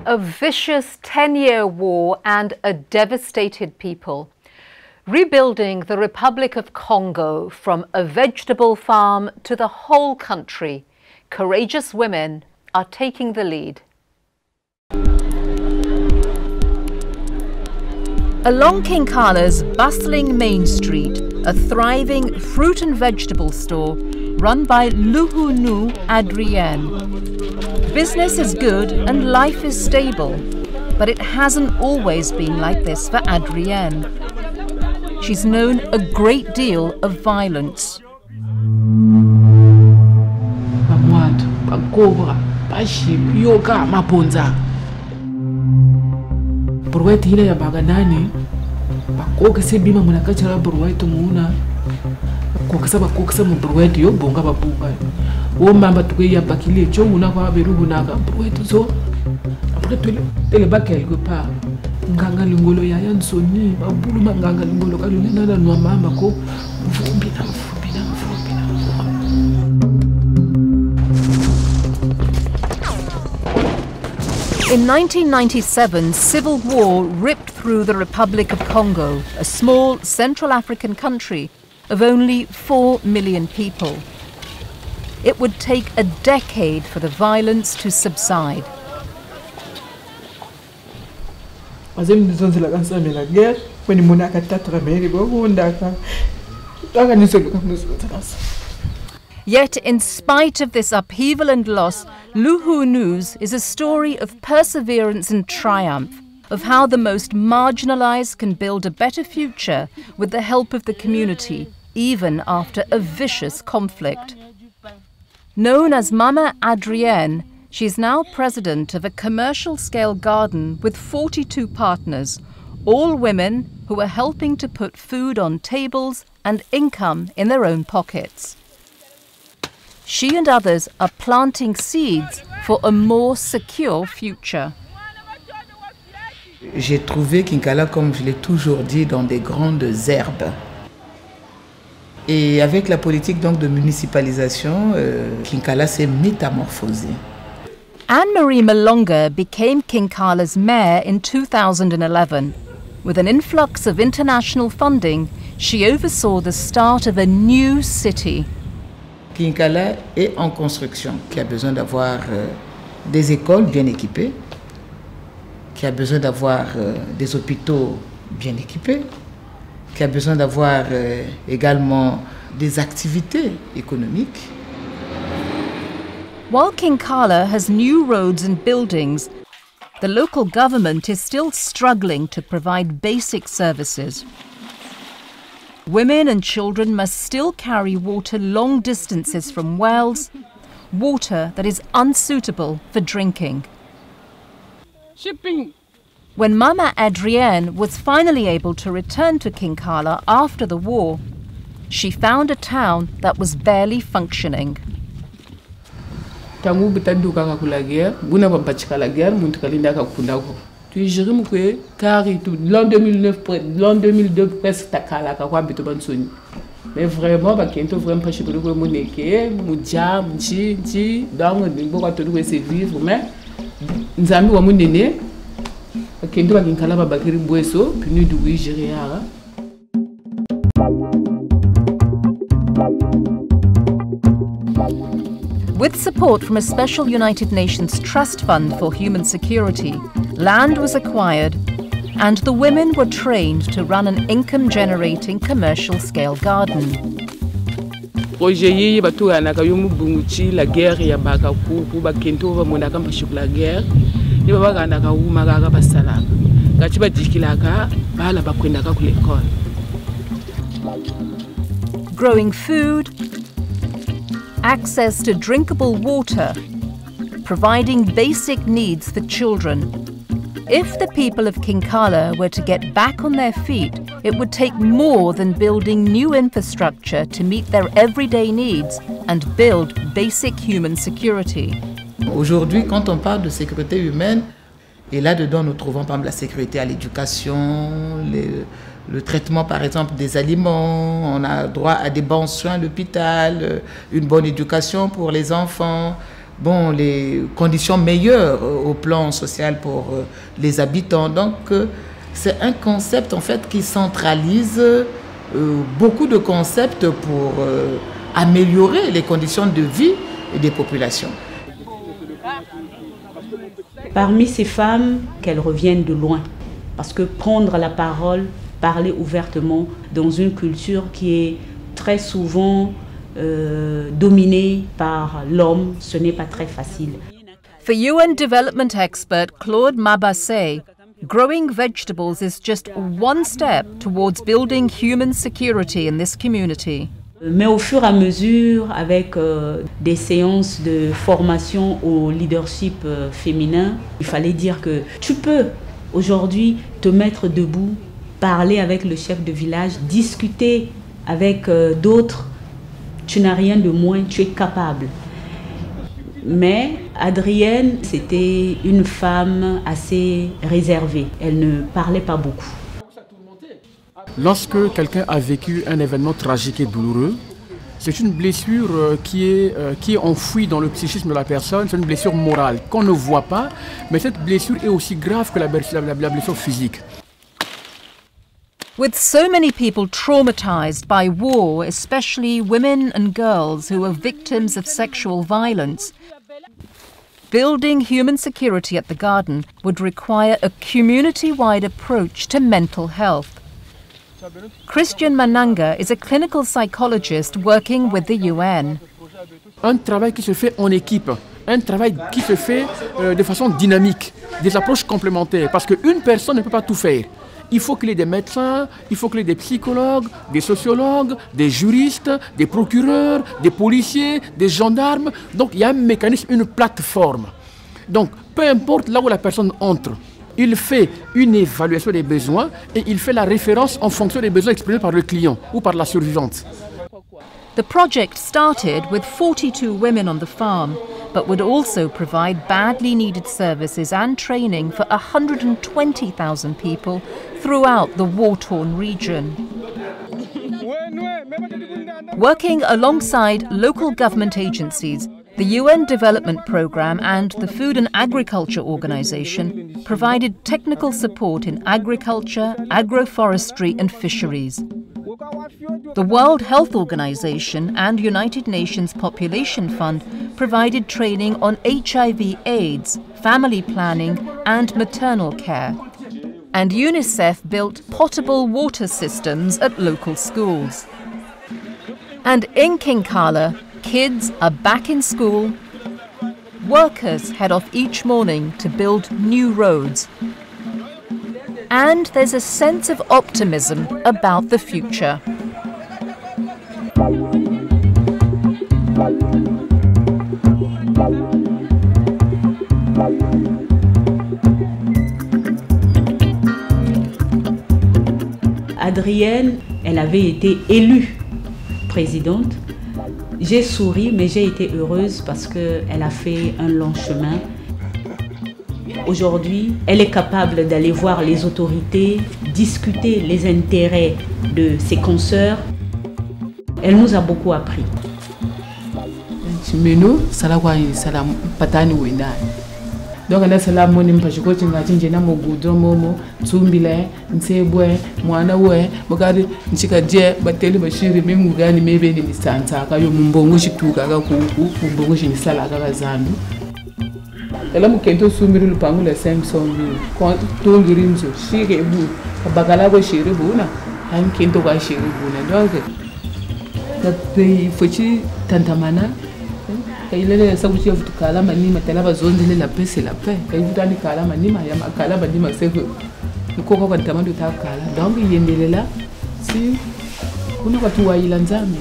A vicious 10-year war and a devastated people. Rebuilding the Republic of Congo from a vegetable farm to the whole country, courageous women are taking the lead. Along Kinkala's bustling main street, a thriving fruit and vegetable store run by Luhunu Adrienne. Business is good and life is stable, but it hasn't always been like this for Adrienne. She's known a great deal of violence. In 1997, civil war ripped through the Republic of Congo, a small Central African country of only 4 million people. It would take a decade for the violence to subside. Yet, in spite of this upheaval and loss, Luhunu's is a story of perseverance and triumph, of how the most marginalized can build a better future with the help of the community, even after a vicious conflict. Known as Mama Adrienne, she is now president of a commercial-scale garden with 42 partners, all women who are helping to put food on tables and income in their own pockets. She and others are planting seeds for a more secure future. J'ai trouvé Kinkala, comme je l'ai toujours dit, dans des grandes herbes. Et avec la politique donc de municipalisation, Kinkala s'est métamorphosé. Anne-Marie Malonga became Kinkala's mayor in 2011. With an influx of international funding, she oversaw the start of a new city. Kinkala est en construction, qui a besoin d'avoir des écoles bien équipées, qui a besoin d'avoir des hôpitaux bien équipés, qui a besoin d'avoir également des activités économiques. While Kinkala has new roads and buildings, the local government is still struggling to provide basic services. Women and children must still carry water long distances from wells, water that is unsuitable for drinking. When Mama Adrienne was finally able to return to Kinkala after the war, she found a town that was barely functioning. Tu j'irai que car l'an 2009 l'an 2002 presque takala kwa bito bansoni mais vraiment ba kento vraiment pas chibolo ko moneke mudia mchi donc ndimbo ka tolu se vivre mais nzambi wa munene kento ba kinkala ba bakiri bweso puis du Nigeria. With support from a special United Nations Trust Fund for Human Security, land was acquired and the women were trained to run an income-generating commercial-scale garden. Projet yi batu anaka yo mubunguchi la guerre ya baka ku ba kento ba monaka mbashuk la guerre ni baba kana ka uma ka basala ngathi badikilaka bala bakwenda ka ku l'école. Growing food, access to drinkable water, providing basic needs for children. If the people of Kinkala were to get back on their feet, it would take more than building new infrastructure to meet their everyday needs and build basic human security. Aujourd'hui, quand on parle de sécurité humaine, et là-dedans nous trouvons par exemple la sécurité à l'éducation, le traitement par exemple des aliments, on a droit à des bons soins à l'hôpital, une bonne éducation pour les enfants, bon, les conditions meilleures au plan social pour les habitants. Donc, c'est un concept en fait qui centralise beaucoup de concepts pour améliorer les conditions de vie des populations. Parmi ces femmes, qu'elles reviennent de loin, parce que prendre la parole, parler ouvertement dans une culture qui est très souvent dominée par l'homme, ce n'est pas très facile. For UN development expert Claude Mabassé, growing vegetables is just one step towards building human security in this community. Mais au fur et à mesure, avec des séances de formation au leadership féminin, il fallait dire que tu peux aujourd'hui te mettre debout, parler avec le chef de village, discuter avec d'autres. Tu n'as rien de moins, tu es capable. Mais Adrienne, c'était une femme assez réservée. Elle ne parlait pas beaucoup. Lorsque quelqu'un a vécu un événement tragique et douloureux, c'est une blessure qui est enfouie dans le psychisme de la personne, c'est une blessure morale qu'on ne voit pas, mais cette blessure est aussi grave que la blessure physique. With so many people traumatized by war, especially women and girls who are victims of sexual violence, building human security at the garden would require a community-wide approach to mental health. Christian Mananga is a clinical psychologist working with the UN. Un travail qui se fait en équipe, un travail qui se fait de façon dynamique, des approches complémentaires, parce qu'une personne ne peut pas tout faire. Il faut qu'il y ait des médecins, il faut qu'il y ait des psychologues, des sociologues, des juristes, des procureurs, des policiers, des gendarmes. Donc il y a un mécanisme, une plateforme. Donc peu importe là où la personne entre, il fait une évaluation des besoins et il fait la référence en fonction des besoins exprimés par le client ou par la survivante. The project started with 42 women on the farm, but would also provide badly needed services and training for 120,000 people throughout the war-torn region. Working alongside local government agencies, the UN Development Programme and the Food and Agriculture Organization provided technical support in agriculture, agroforestry and fisheries. The World Health Organization and United Nations Population Fund provided training on HIV/AIDS, family planning and maternal care. And UNICEF built potable water systems at local schools. And in Kinkala, kids are back in school. Workers head off each morning to build new roads. And there's a sense of optimism about the future. Adrienne, elle avait été élue présidente. J'ai souri, mais j'ai été heureuse parce qu'elle a fait un long chemin. Aujourd'hui, elle est capable d'aller voir les autorités, discuter les intérêts de ses consoeurs. Elle nous a beaucoup appris. Donc on a cela moni mpashiko chinga chinje na mogudo momo tsumbile nsebwe mwana we bogari nchika je bateli bashiri mimugani mebe ni sansa kayo mumbongo shituka ka kuku mumbongo shinisala ka zandu ela mukento sumiri lupangu la 500,000 ko to ngirinzo shike bu bagala ko shiri buna han kento ka shiri buna donc na pei fochi tantamana il est ça aussi vous kala manima tala bazondele la paix c'est la paix quand vous allez kala manima ya kala manima c'est que le koko kwa tamando ta kala donc yendelela si kuna watu wa ilanzame